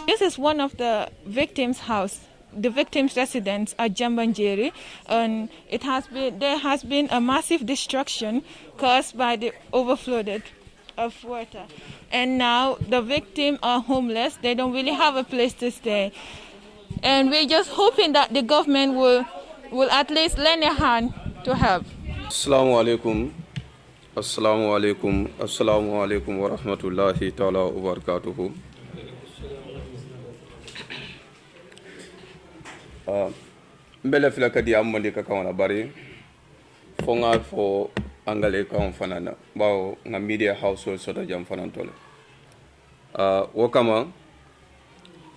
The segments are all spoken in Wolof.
This is one of the victims' house, the victims' residence at Jambanjeri, and there has been a massive destruction caused by the overflow of water. And now the victims are homeless. They don't really have a place to stay. And we're just hoping that the government will at least lend a hand to help. Assalamu alaikum. Assalamu alaikum. Assalamu alaikum wa rahmatullahi ta'ala wa barakatuhu. Mbele fila kadi amande ka kawana bari fonga fo angale ka fanana bawo nga media household sota jam fanantole wakama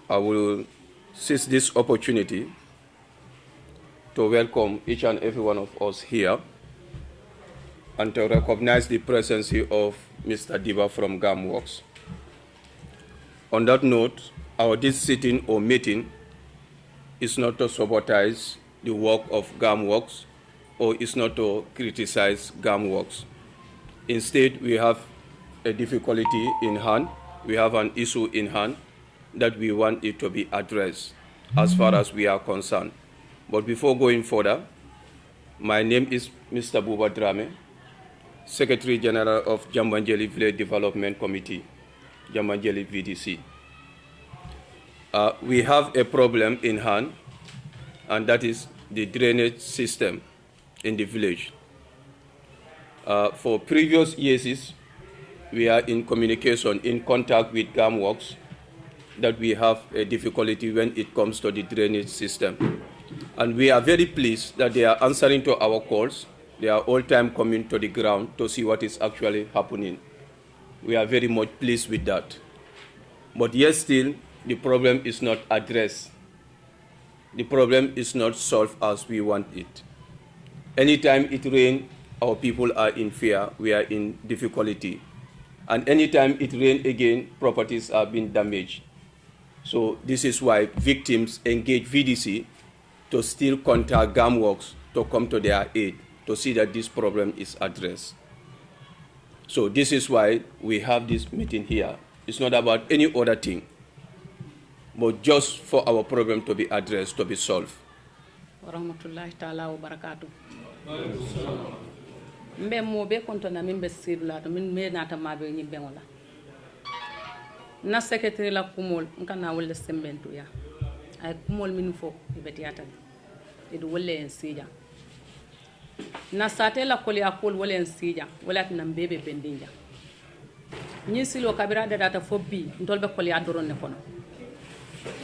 I will seize this opportunity to welcome each and every one of us here and to recognize the presence of Mr. Diba from GAMWorks. On that note, this sitting or meeting is not to sabotage the work of GAMWorks or is not to criticize GAMWorks. Instead, we have a difficulty in hand, we have an issue in hand that we want it to be addressed as far as we are concerned. But before going further, my name is Mr. Buba Drame, Secretary General of Jambanjeli Village Development Committee, Jambanjeli VDC. We have a problem in hand, and that is the drainage system in the village. For previous years, we are in communication, in contact with GAMWorks, that we have a difficulty when it comes to the drainage system. And we are very pleased that they are answering to our calls. They are all time coming to the ground to see what is actually happening. We are very much pleased with that. But yet still, the problem is not addressed. The problem is not solved as we want it. Anytime it rains, our people are in fear, we are in difficulty. And anytime it rains again, properties are being damaged. So this is why victims engage VDC to still contact GAMWorks to come to their aid, to see that this problem is addressed. So this is why we have this meeting here. It's not about any other thing, but just for our problem to be addressed, to be solved. Warahmatullahi ta'ala wa barakatuh. Mbe mo be konto na mimbe sirula to min me nata mabe ni bengola. Na secretary la kumol nkana wala sembentu ya. Ay kumol min fo ibeti ata. Edu wala en sija. Na sate la koli akol wala en sija, wala na mbebe bendinja. Ni silo kabira data fo bi ndolbe koli adoron ne kono.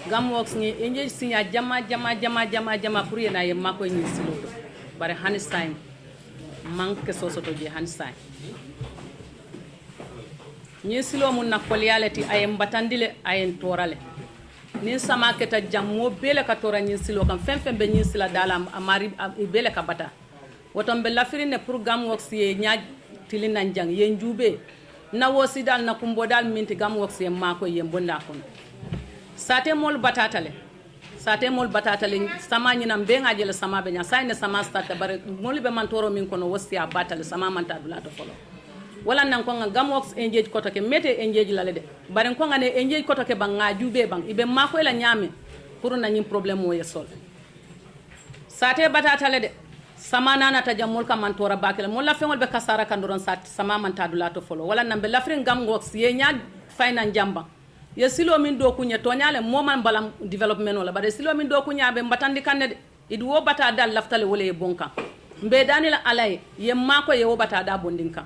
GAMWorks ni enje sinya jama pour yena ye mako ni silo do bare hani sign manke sosoto je hani sign ni silo mun na koliyaleti ayem batandile ayen torale ni sama keta jammo bele ka tora ni silo kam fembe ni sila dala amari bele ka bata woton be lafirine pour GAMWorks ye nyaaj tilina njang ye njube na wosi dal na kumbo dal minti GAMWorks ye mako ye bonda kono sate mol batatale sama nyina mbenga jele sama be nya sayne sama stata bare mol be man toro min kono wosiya batale sama man ta dula to folo wala nan ko nga GAMWorks engage koto ke mete engage la de bare ko nga ne engage koto ke banga jube bang ibe mako la nyame pour na nyim problème mo yesol sate batatale de sama nana ta jamol ka man tora bakele mol la fengol be kasara kandoron sat sama man ta dula to folo wala nan be lafrin GAMWorks ye nya fayna njamba ye silo min do kunya to nyale moman balam development wala bare silo min do kunya be batandi kanne de idu wo bata dal laftale wala ye bonka mbe danila alay ye mako ye wo bata da bondinka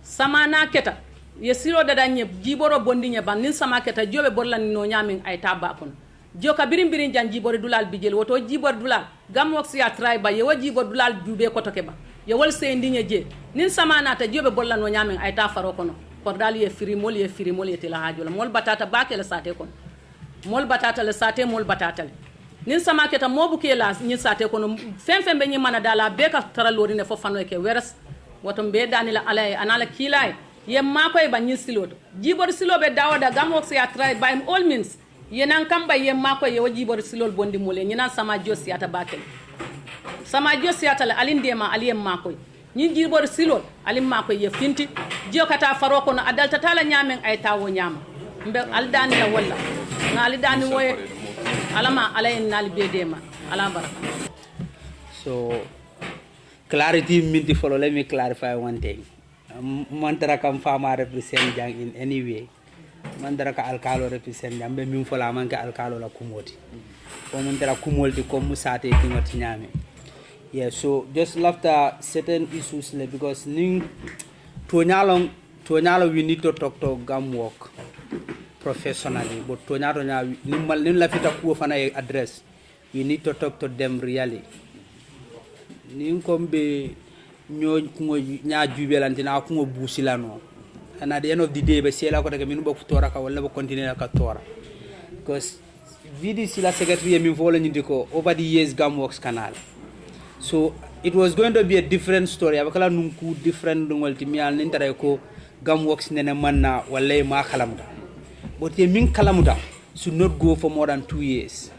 sama na keta ye silo dada nye jiboro bondinya ban nin sama keta jobe borlan no nyamin ay tabakon joka birin jan jibore dulal bijel woto jibor dulal GAMWorks ya try ba ye wo jibor dulal jube ko toke ba ye wol se ndinya je nin sama na ta jobe borlan no nyamin ay ta faro kono kordal ye firimol ye tela hajola mol batata bakela sate kon mol batata le sate mol batata le nin sama keta mobu ke la ni sate kono fembe ni mana dala be ka taralori ne fo fano ke weres woto be danila alay anala kilay ye mako e banyi siloto jibor silobe dawada GAMWorks ya try by all means yenan kamba ye mako ye wajibor silol bondi mole nyina sama josi ata bakel sama josi ata alindema aliyem mako ñin jibor silol alim mako ye finti jio kata faro kono adalta tala nyamen ay tawo nyama mbe aldani la walla ngali dani moye alama alay nali bedema ala baraka. So clarity minti follow, let me clarify one thing. Mantara kam fama represent jang in any way. Mantara ka alkalo represent jang be min fola man ka alkalo la kumoti. Ko mantara kumolti ko musate tingoti nyame. Yeah, so just after certain issues because ning to nyalo we need to talk to gam work professionally, but to nyalo nin lafita ku fana address, we need to talk to them really. Nin kombe nyo nya jubelantina ko busilano, and at the end of the day be sela ko daga minu ba tora ka wala ba continue ka tora, because VDC la secretary min volo nyindiko over the years gam works canal. So it was going to be a different story. Abakala nunku different multimial nintare ko gam works nene manna wala ma kalamuda. But ye min kalamuda should not go for more than 2 years.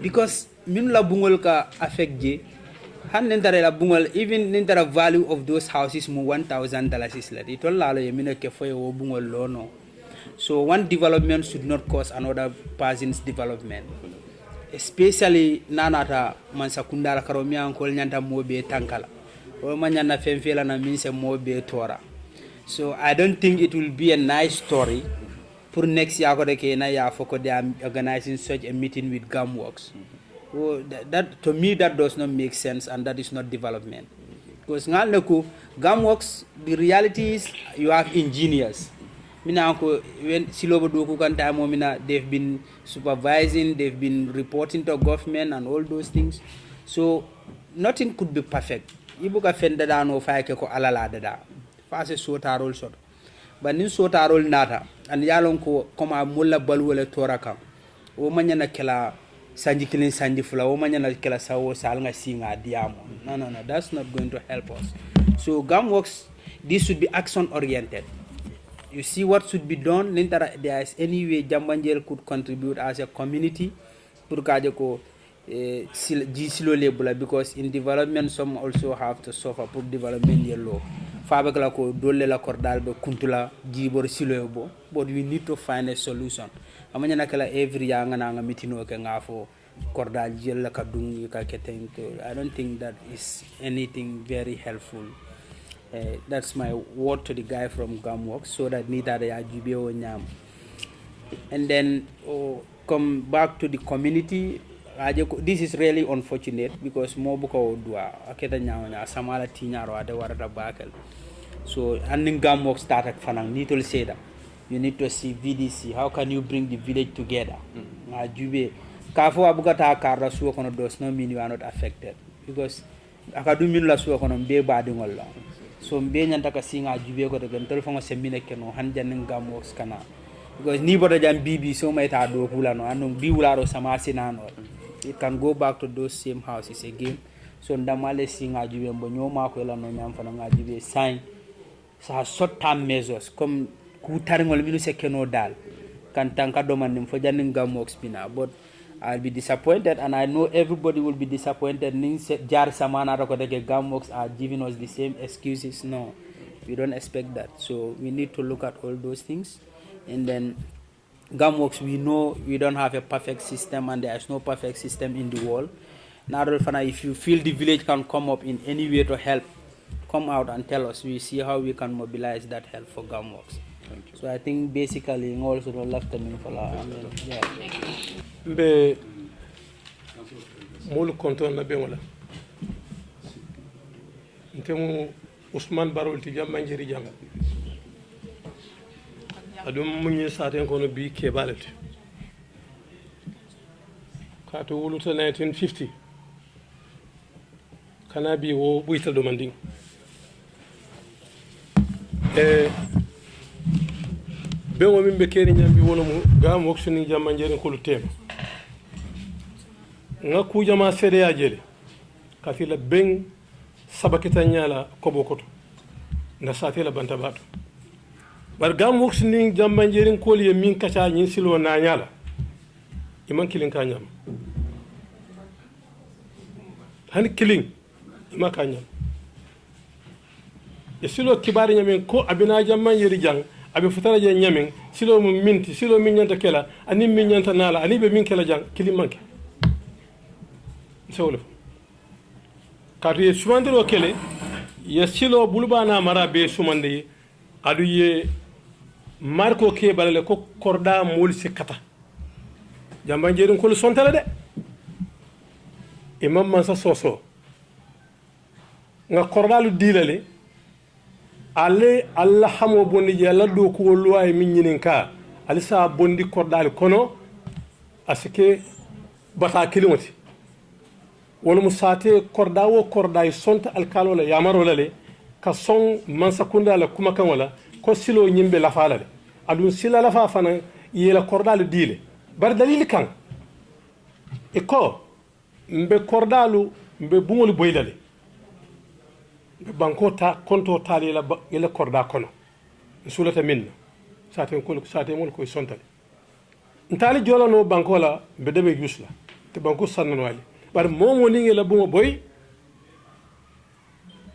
Because min la bungol ka affect je han nintare la bungol even nintara value of those houses mo $1,000 is let. It all lalo ye min ke foye wo bungol lono. So one development should not cause another person's development. Especially nanata mansakundara karomia ankol nyanta mobe tankala o manyana femfela na minse mobe tora. So I don't think it will be a nice story for next year ko de na ya foko they are organizing such a meeting with Gamworks. Oh, that to me that does not make sense, and that is not development. Because ngalneku Gamworks, the reality is you have engineers. Mina ko when silobo do ku kan time mina they've been supervising, they've been reporting to government and all those things. So nothing could be perfect. Ibuka fenda da no fa ke ko alala da fa se so tarol shot but nin so tarol nata and yalon ko koma mulla balwole toraka o manyana kala sanji kilin sanji fula o manyana kala sawo salnga singa diamo. No, that's not going to help us. So Gamworks, this should be action oriented. You see what should be done. There is any way Jambanjel could contribute as a community because in development some also have to suffer for development yellow. Fabakala ko dole la kordal be kuntula jibor silobo, but we need to find a solution. Amanya nakala every yang na nga mitino ke ngafo kordal jella kadung ka keteng to. I don't think that is anything very helpful. That's my word to the guy from Gamworks, so that neither they are GBO nyam. And then come back to the community. This is really unfortunate because mobuka odua aketa nyawanya samala tinyaro ade warada bakel. So and Gamworks started fanang nitol seda. You need to see VDC. How can you bring the village together? Jube kafo abugata karra suwa kono does not mean you are not affected, because akadu min la suwa kono be badingol la. So mbe nyanta ka singa jube ko de telephone semine keno hanjan Gamworks kana, because ni bodo jam bibi so may ta do hulano anu bi wularo sama sinano. It can go back to those same houses again. So ndamale singa jube mbo nyoma ko la no nyam fana nga jube sign sa short term measures comme ku taringol minu se keno dal kan tanka do man fo janin Gamworks bina. But I'll be disappointed, and I know everybody will be disappointed. Jar samana ko de Gamworks are giving us the same excuses. No, we don't expect that. So we need to look at all those things. And then Gamworks, we know we don't have a perfect system, and there is no perfect system in the world. Now, if you feel the village can come up in any way to help, come out and tell us. We see how we can mobilize that help for Gamworks. So I think basically also the left them for yeah. Be mulu konton na bengola ntemu Usman Barol ti Jambanjeri jam adum munyi saten kono bi kebalati kato wuluta 1950 kana bi wo buital do manding bengo min be keri nyambi wono mu Gamworks ni Jambanjeri ko lu tema nga ku jama sede ya jele kafila ben sabakita nyala kobo koto na satela banta bato bar Gamworks ni Jambanjeri ko liye min kacha nyin silo na nyala iman kilin ka nyam han kilin ima ka nyam e silo kibari nyamen ko abina Jambanjeri jang abe futara je nyamen silo mo minti silo min nyanta kela ani min nyanta nala ani be min kela jang kili manke sewle katu ye sumandiro kele ye silo bulbana mara be sumande adu ye marko ke balale ko korda mol sikata jamba jeerum ko sontale de imam man sa soso nga kordalu dilale ale alla hamo bondi je alla do ko luway min nyinin ka ali sa bondi kordali kono asike bata kilimoti wala musate kordawo korday sonta alkalo la yamaro lale ka son man sakunda la kuma kan wala ko silo nyimbe la falale adun sila la fa fana yela kordalu dile bar dalil kan e ko mbe kordalu mbe bumol boylale banko ta konto tali la ila korda kono sulata minna sate mol ko sontale ntali jolano banko la be debe yusla te banko sanno wali bar momo ni ngela bumo boy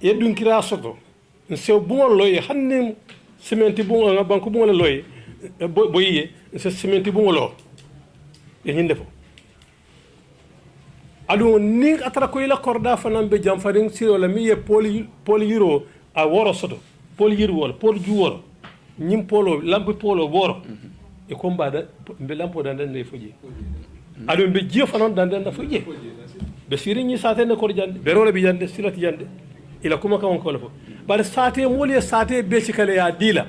yedun kira soto nse bumo loye hanni cementi bumo nga banko bumo loye boye nse cementi bumo lo e hinde fo adu ni atara ko ila korda fanan be jam faring siro la mi ye poli euro a woro soto poli euro wala poli ju woro nyim polo lampe polo woro e ko mbada be lampo dan ne fuji adu be jio fanan dan na fuji be siri ni sate ne ko jande be role bi jande silati jande ila kuma ka won ko lafo bar sate moli sate be cikale ya dila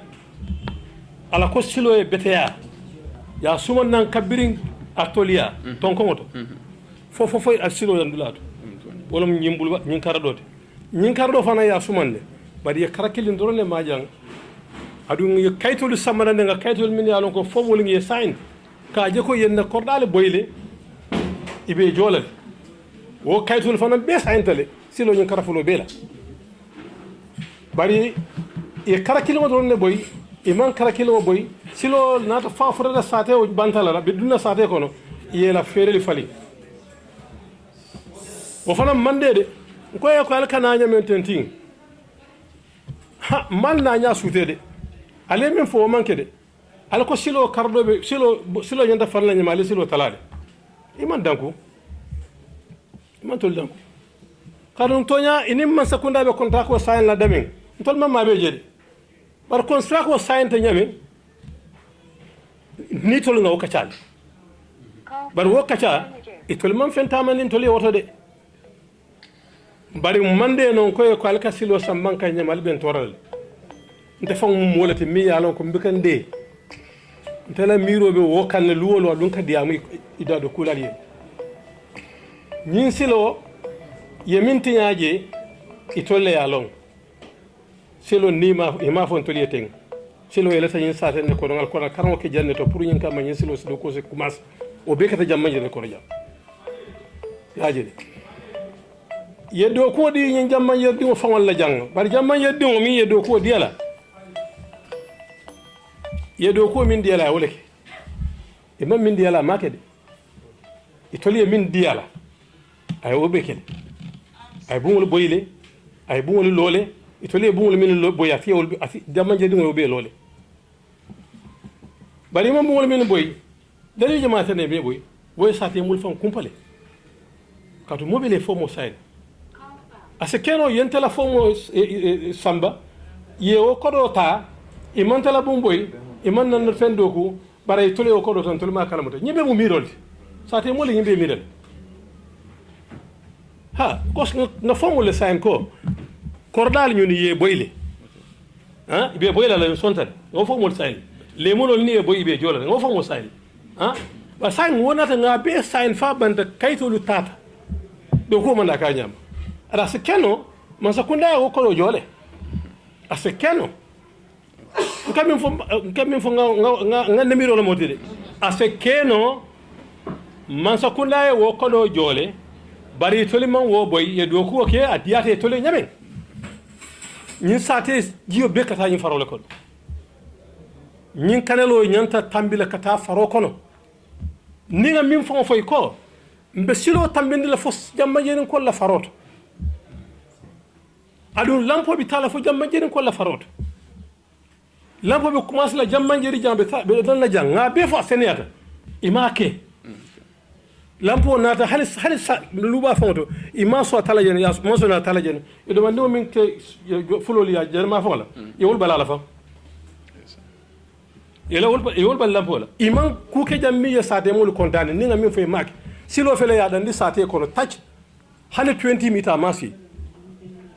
ala ko silo e beteya ya suman nan kabirin atolia ton ko moto fofo asilo dan dulato wala nyimbul nyin karado fana ya sumande bari ya karakilin dorole majang adu ngi kaytolu samana nga kaytol min ya lon ko fo ngi sign ka je ko yenna kordale boyle ibe jolal wo kaytol fana be sign tale silo nyin karafulo bela bari e karakilin dorole boy iman karakilin boy silo nata fa furada sate o bantala be dunna sate kono yela fereli fali wo fana mandede ko e ko alkana nyamen tentin ha mal na nya sutede ale min fo manke de ala ko silo kardo be silo nyanda farla nyama ale silo talale iman danko iman tol danko kadon tonya inim man sakunda be konta ko sayen la damin tol mamma be jede bar kon sa ko sayen te nyame ni tol nga wakachal bar wakacha itol man fenta man tol woto de bari mande non ko ko alka silo samman kan nyamal ben toral nte fam molati mi yalon ko mbikande ntela miro be wo kan luwolo dun ka diamu ida do kulal ye nyin silo yeminti nyaaje itolle yalon silo nima ima fon toliye teng silo yela tan yin saten ne ko don alko karmo ke janne to pour nyin kam nyin silo sido ko se kumas o be kata jamma jere ko jam yaaje yeddo ko di nyin jamma yeddi o fawal la jang bar jamma yeddi o mi yeddo ko di ala yeddo ko min di ala woleke e mam min di ala makede e toliye min di ala ay o bekede ay bumul boyle ay bumul lole e toliye bumul min lo boya fiewol ati jamma yeddi o be lole bari mam bumul min boy dali jama tane be boy sate mul fam kumpale katu mobile fo mo sayde ase keno yentela fomo samba yewo kodo ta e mantala bumboy e man nan fendo ko bare tole o kodo tan tolma kala mota nyibe mu mirol sate mo le nyibe miral ha kos na fomo le sain ko kordal nyuni ye boyle ha be boyla la sontal o fomo le sain le mo ni e boy be jola o fomo sain ha ba sain wonata nga be sain fa banda kaytolu tata do ko manda ka nyama ada se keno man sakunda o ko jole ase keno kamin fo nga nemiro la motide ase keno man sakunda o ko jole bari toli man wo boy ye do ko ke adiyate toli nyamen nyin sate jiyo be kata nyin farole ko nyin kanelo nyanta tambile kata faro kono ninga min fo foy ko mbe silo tambinde la fos jamma jenen ko la faroto adu lampo bi tala fo jamma jeren ko la faroto lampo be commence la jambanjeri jambe be dan la jang nga be fo seniyata ima ke lampo nata hali luba fonto ima so tala jen ya mo so na tala jen e do mande min ke fuloli ya jerma fo la e wol bala la fa yela wol bal lampo la iman ku ke jammi ya sate mo kontane ni nga min fay mak silo fele ya dan di sate ko no touch 120 meter masi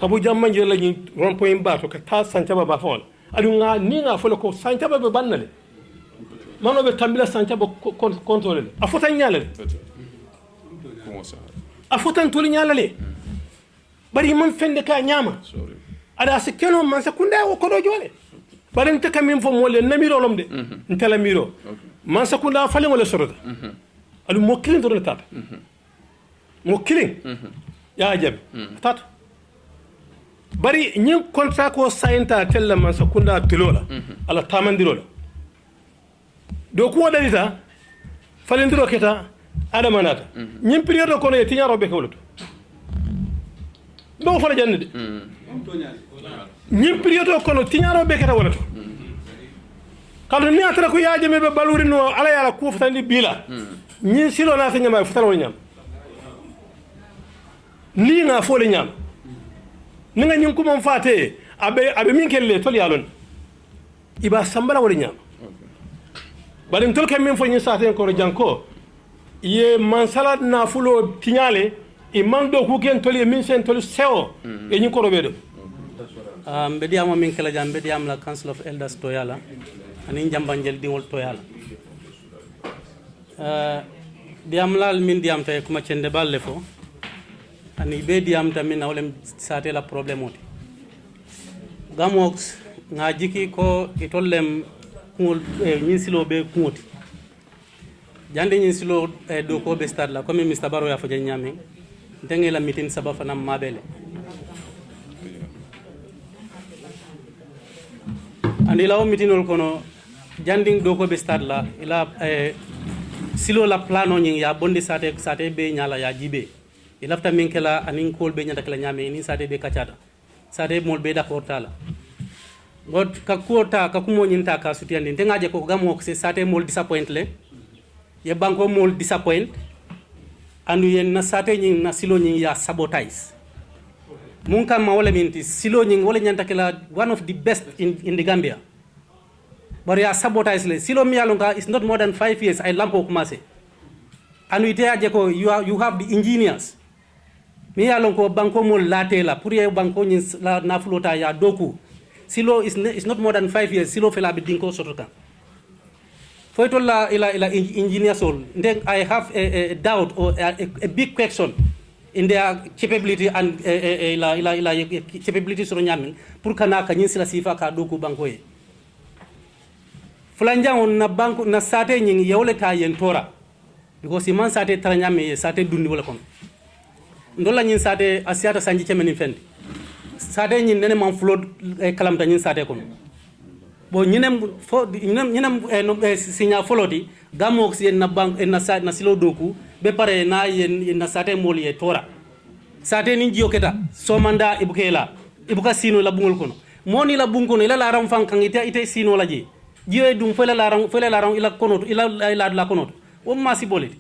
kabu jambanjeri la ni rond point ba to ka ta sanchaba ba fo adu nga ni nga fo ko sanchaba be bannale mano be tambila sanchaba contrôler a fota nyalale a fotan toli nyalale bari man fende ka nyama ada se keno man sa kunda o ko do jole bari nte kamin fo mole namiro lomde ntela miro man sa kunda fale ngole sorota adu mo kilin do tata mo kilin ya jab tata bari nyin contrat ko sayinta tella man sa kunda tilola ala tamandirola do ko dalita falendiro keta adamanata ñim période ko no tiñaro be kawluto do fala jannde ñim période ko no tiñaro be keta walato kala ni atara ko yaaje me be baluri no ala yala ko fatandi bila ñin silo na ta ñama fatalo ñam ni nga fo le ñam ni nga ñin ko mon faté abe min kelle tol yalon iba sambala wala ñam bari tol kam min fo ñin saten ko janko ye mansala na fulo tiñale e mando ku ken toli min sen toli sewo e ñin ko robedo mbediama min kala jam mbediam la council of elders to yala ani jambanjel dingol to yala diam lal min diam tay kuma cende balle fo ani be diam tamin awlem sate la problème oti gamox nga jiki ko itollem kungol ñin silo be kungoti jande ñin silo do ko be stade la comme Mr Baro ya fo ñami dengue la meeting saba fanam mabele andi lawo meeting kono janding do ko be stade la ila silo la plano ñing ya bondi sate be ñala ya jibe ilafta min kala anin kol be ñata kala ñame ni sate be kacata sate mol be d'accord tala god ka kuota ka kumo ñinta ka sutiande tengaje ko gamo ko se sate mol disappoint le ye banko mol disappoint andu yen na sate ñing na silo ñing ya sabotage mun kam ma wala minti silo ñing wala ñanta kala one of the best in the Gambia but ya sabotage le silo mi yalonga is not more than 5 years ay lampo commencé andu ite aje ko you have the engineers mi yalonko banko mol latela pour ye banko ñing la na flota ya doku silo is not more than 5 years silo fela be dinko sotoka foyto la ila engineer sol then I have a doubt or a big question in their capability and ila capability so nyamin pour kana ka nyin sila sifa ka doku banko e fulanja on na banko na sate nyin yewle ta yen tora because man sate tara nyame sate dundi wala kon ndola nyin sate asiata sanji chemeni fendi sate nyin nene man flood kalamta nyin sate kon bo ñinem signa foloti gamo ko na bank na silo doku be pare na yen na sate mol ye tora sate ni jiyo keta so manda ibuka sino la bungol kono moni la bungono ila la ram fan kan ite sino la je jiyo dum fele la ram ila kono ila la kono o ma si boleti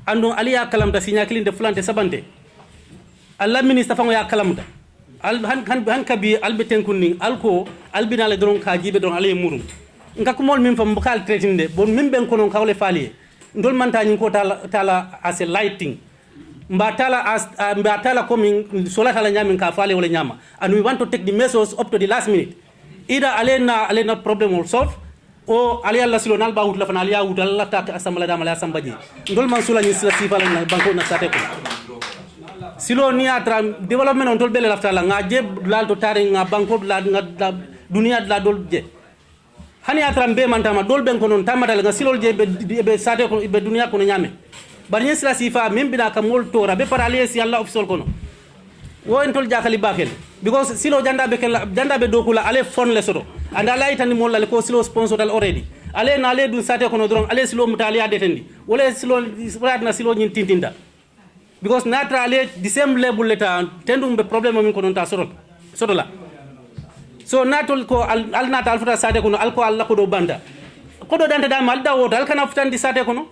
ando aliya kalamta signa klinde flante sabante alla ministre fango ya kalamta han kabi albeten kunni alko albinale doron ka jibe don ale murum ngak mol min fam bukal tretinde bon min ben konon kawle faliye ndol manta nyin ko tala as a lighting mba tala coming sola tala nyamin ka fale wala nyama and we want to take the measures up to the last minute either alena problem will solve o ali alla silo nal bawut la fana ali yawut alla ta asambala dama la asambaji ndol man sula nyin sila sifala na banko na sate ko silo ni atra development on tol bele lafta la nga je lal to tare nga banko la nga dunia la dol je hani atra mbe mantama dol ben ko non tamata nga silo je be sate ko be dunia ko nyame bari sila sifa membi na kamol tora be parale si Allah official kono wo en tol jakali bakel because silo janda be dokula ale fon le soto anda la itani mol la ko silo sponsor dal already ale na ale dun sate kono dron ale silo mutali ya detendi wala silo na silo nyin tintinda because natra ale the same level leta tendum be problem min ko non ta soto la so natol ko al nata al futa sate kono al ko alla ko do banda ko do dante dama al da wota al kana futandi sate kono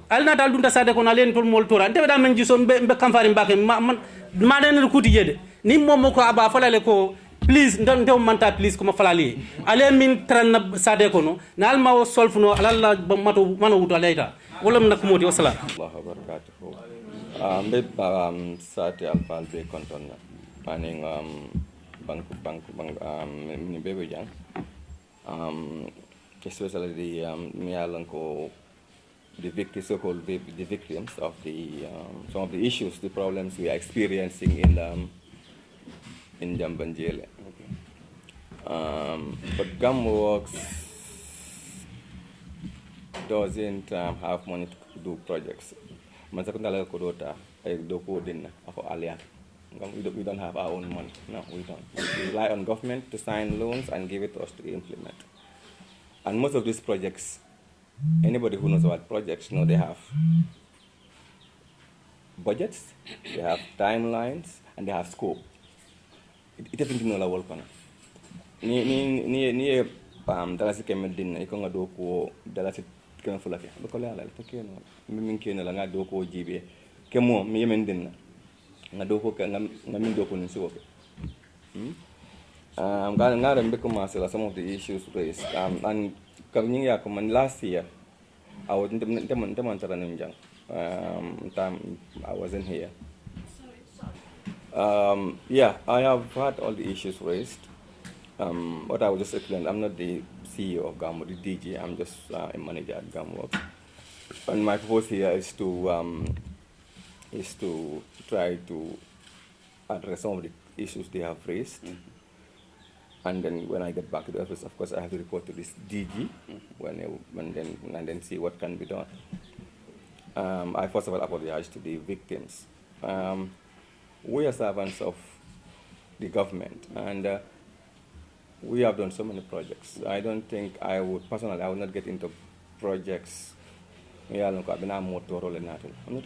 al nata al dunta sate kono alen tol mol tora nte da men jison be kamfari mbake ma den kuti jede ni momo ko aba falale ko please ndew manta please kuma falali ale min tran sate kono na al ma solfuno alalla mato mano wuto alayta wala nak moti wassalam Allahu barakatuh be sate al fal be kontonna paning bank ni bebe jang especially the mialanko the victims, so-called the victims of the some of the issues, the problems we are experiencing in Jambanjele. But GAMWorks doesn't have money to do projects. Mansakundala Kodota, Doko Dinna, of Alia. We don't have our own money. No, we don't. We rely on government to sign loans and give it to us to implement. And most of these projects, anybody who knows about projects know they have budgets, they have timelines, and they have scope. It doesn't know la work on. Ni dalasi kemedin iko nga doko dalasi kena fulake. Bakole ala to keno. Min keno la nga doko jibe. Kemo mi yemendin nga doko nga min doko ni so. Nga rembe commencer some of the issues raised. And coming here last year I was in time I wasn't here. Yeah, I have had all the issues raised. What I will just explain, I'm not the CEO of GAMWorks, the DG, I'm just a manager at GAMWorks. And my purpose here is to try to address some of the issues they have raised. And then when I get back to the office, of course, I have to report to this DG and then see what can be done. I first of all apologize to the victims. We are servants of the government, and we have done so many projects. I don't think I would not get into projects. I'm not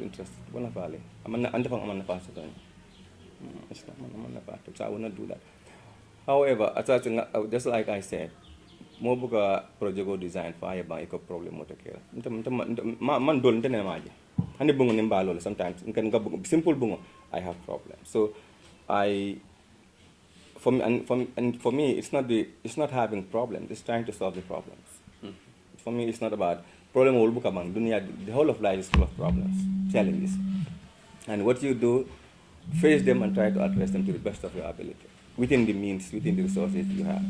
interested. I'm not so I will not do that. However, just like I said, mo buka project design fire ba iko problem mo takira. Man dol ntene maji. Hani bungo nimbalo sometimes. Simple bungo, I have problems. So for me, it's not having problems. It's trying to solve the problems. For me, it's not about problem will buka bang dunia. The whole of life is full of problems, challenges, and what you do, face them and try to address them to the best of your ability. Within the means, within the resources you have.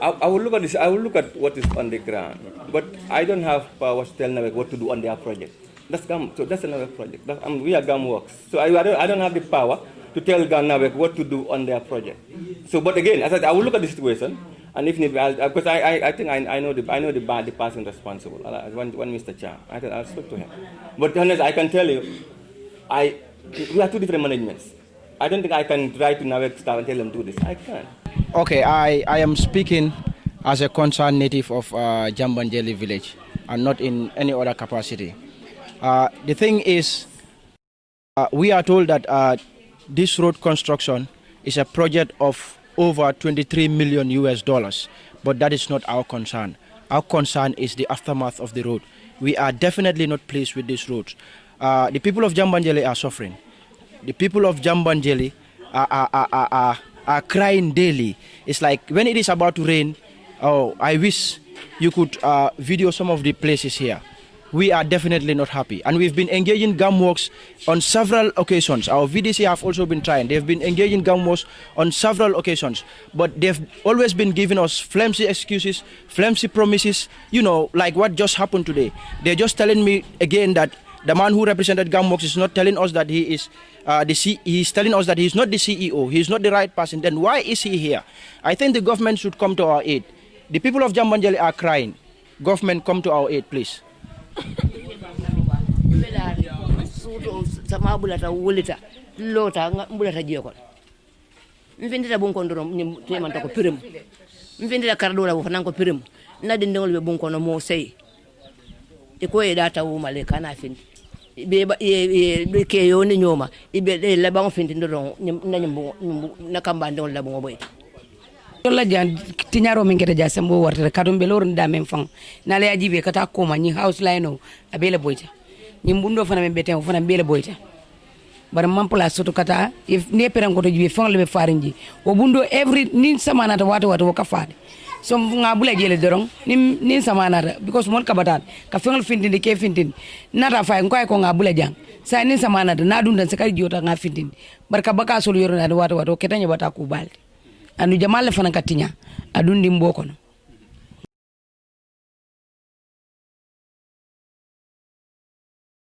I will look at this. I will look at what is on the ground, but I don't have power to tell NAWEC what to do on their project. So that's another project. We are GAMWorks, so I don't have the power to tell NAWEC what to do on their project. So, but again, as I said, I will look at the situation, and if need, because I think I know the person responsible. One Mr. Chan, I'll speak to him. But honestly, I can tell you, we have two different managements. I don't think I can try to NAWEC staff and tell them do this. I can't. Okay, I am speaking as a concerned native of Jambanjeli village and not in any other capacity. The thing is, we are told that this road construction is a project of over $23 million, but that is not our concern. Our concern is the aftermath of the road. We are definitely not pleased with this road. The people of Jambanjeli are suffering. The people of Jambanjeli are crying daily. It's like when it is about to rain, oh, I wish you could video some of the places here. We are definitely not happy. And we've been engaging GAMWorks on several occasions. Our VDC have also been trying. They've been engaging GAMWorks on several occasions. But they've always been giving us flimsy excuses, flimsy promises, you know, like what just happened today. They're just telling me again that the man who represented GAMWorks is not telling us that he is he's telling us that he's not the CEO, he's not the right person. Then why is he here? I think the government should come to our aid. The people of Jambanjeli are crying. Government, come to our aid, please. Sama bulata wulita lota bulata jekol mfindita bunkondo temanta ko pirim mfindita kardola wo fanan ko pirim na dindol be bunkono mo sey e ko e data wo male kana fin be ke yo ni nyoma ibe de la bango finti ndo na kamba ndo la bango boy tolla jan tinyaro min kete ja sembo warta kadum be lor nda men fang na la ajibe kata ko ma ni house line no abele boyta ni mbundo fana men beten fana bele boyta bar man place soto kata ne peran ko to jibe fang le be farinji o bundo every nin samana ta wato ka faade so nga bula jele dorong nin samana because mon kabatan ka fengal findindi ke findindi nata fay ko nga bula jang sa nin samana na dun dan sakari jota nga findindi barka baka sol yoro na wato ketanya bata ku balde anu jamal fana katinya adundi mbokono